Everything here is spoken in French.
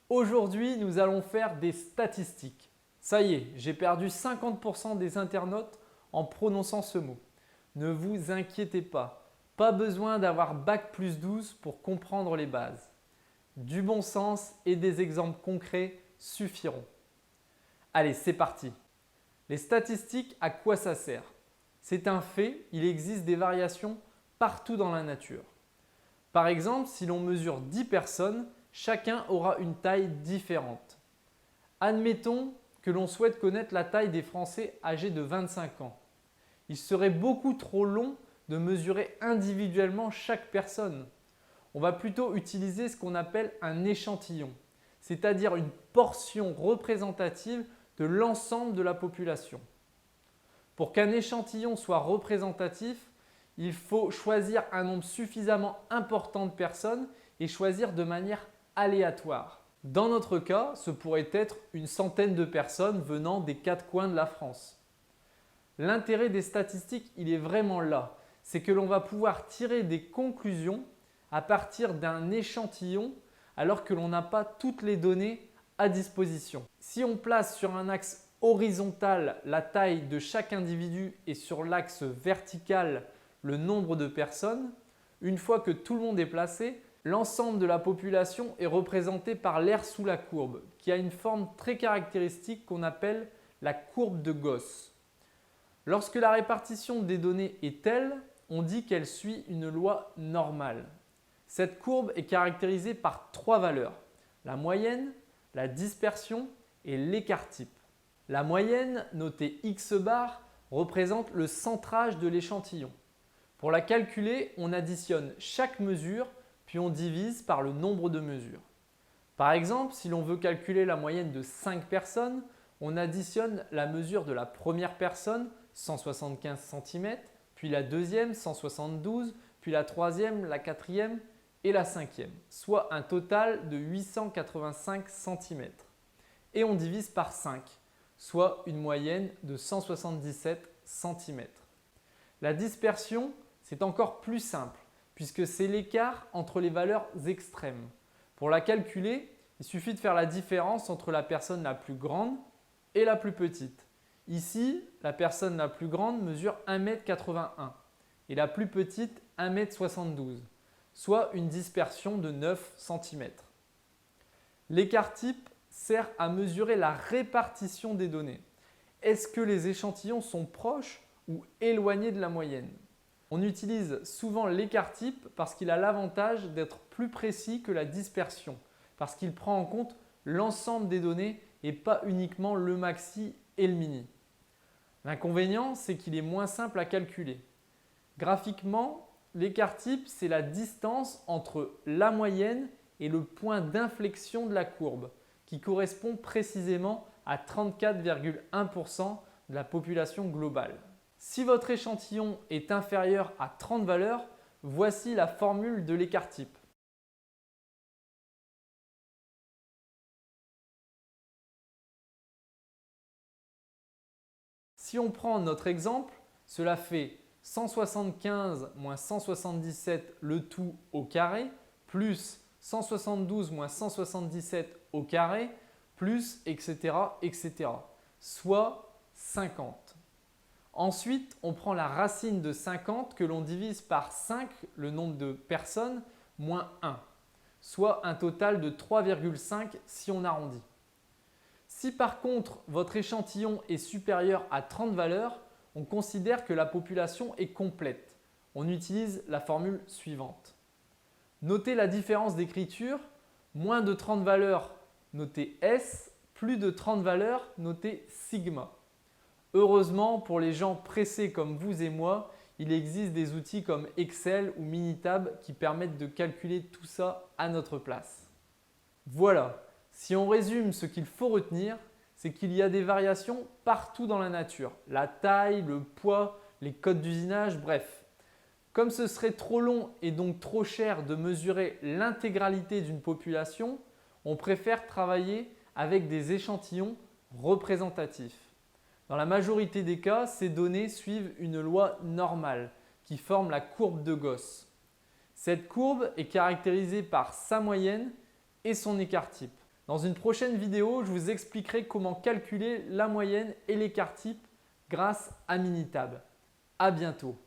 Aujourd'hui, nous allons faire des statistiques. Ça y est, j'ai perdu 50% des internautes en prononçant ce mot. Ne vous inquiétez pas besoin d'avoir bac+12 pour comprendre les bases. Du bon sens et des exemples concrets suffiront. Allez, c'est parti. Les statistiques, à quoi ça sert? C'est un fait, il existe des variations partout dans la nature. Par exemple, si l'on mesure 10 personnes, chacun aura une taille différente. Admettons que l'on souhaite connaître la taille des Français âgés de 25 ans. Il serait beaucoup trop long de mesurer individuellement chaque personne. On va plutôt utiliser ce qu'on appelle un échantillon, c'est-à-dire une portion représentative de l'ensemble de la population. Pour qu'un échantillon soit représentatif, il faut choisir un nombre suffisamment important de personnes et choisir de manière aléatoire. Dans notre cas, ce pourrait être une centaine de personnes venant des 4 coins de la France. L'intérêt des statistiques, il est vraiment là. C'est que l'on va pouvoir tirer des conclusions à partir d'un échantillon alors que l'on n'a pas toutes les données à disposition. Si on place sur un axe horizontal la taille de chaque individu et sur l'axe vertical le nombre de personnes, une fois que tout le monde est placé, l'ensemble de la population est représenté par l'aire sous la courbe, qui a une forme très caractéristique qu'on appelle la courbe de Gauss. Lorsque la répartition des données est telle, on dit qu'elle suit une loi normale. Cette courbe est caractérisée par 3 valeurs, la moyenne, la dispersion et l'écart type. La moyenne, notée X bar, représente le centrage de l'échantillon. Pour la calculer, on additionne chaque mesure puis on divise par le nombre de mesures. Par exemple, si l'on veut calculer la moyenne de 5 personnes, on additionne la mesure de la première personne, 175 cm, puis la deuxième, 172, puis la troisième, la quatrième et la cinquième, soit un total de 885 cm. Et on divise par 5, soit une moyenne de 177 cm. La dispersion, c'est encore plus simple puisque c'est l'écart entre les valeurs extrêmes. Pour la calculer, il suffit de faire la différence entre la personne la plus grande et la plus petite. Ici, la personne la plus grande mesure 1,81 m et la plus petite 1,72 m, soit une dispersion de 9 cm. L'écart type sert à mesurer la répartition des données. Est-ce que les échantillons sont proches ou éloignés de la moyenne? On utilise souvent l'écart type parce qu'il a l'avantage d'être plus précis que la dispersion, parce qu'il prend en compte l'ensemble des données et pas uniquement le maxi et le mini. L'inconvénient, c'est qu'il est moins simple à calculer. Graphiquement, l'écart type, c'est la distance entre la moyenne et le point d'inflexion de la courbe, qui correspond précisément à 34,1% de la population globale. Si votre échantillon est inférieur à 30 valeurs, voici la formule de l'écart type. Si on prend notre exemple, cela fait 175 moins 177 le tout au carré, plus 172 moins 177 au carré, plus etc. soit 50. Ensuite, on prend la racine de 50 que l'on divise par 5, le nombre de personnes, moins 1, soit un total de 3,5 si on arrondit. Si par contre votre échantillon est supérieur à 30 valeurs, on considère que la population est complète. On utilise la formule suivante. Notez la différence d'écriture, moins de 30 valeurs, notez S, plus de 30 valeurs, notez sigma. Heureusement, pour les gens pressés comme vous et moi, il existe des outils comme Excel ou Minitab qui permettent de calculer tout ça à notre place. Voilà, si on résume ce qu'il faut retenir, c'est qu'il y a des variations partout dans la nature. La taille, le poids, les codes d'usinage, bref. Comme ce serait trop long et donc trop cher de mesurer l'intégralité d'une population, on préfère travailler avec des échantillons représentatifs. Dans la majorité des cas, ces données suivent une loi normale qui forme la courbe de Gauss. Cette courbe est caractérisée par sa moyenne et son écart type. Dans une prochaine vidéo, je vous expliquerai comment calculer la moyenne et l'écart type grâce à Minitab. À bientôt.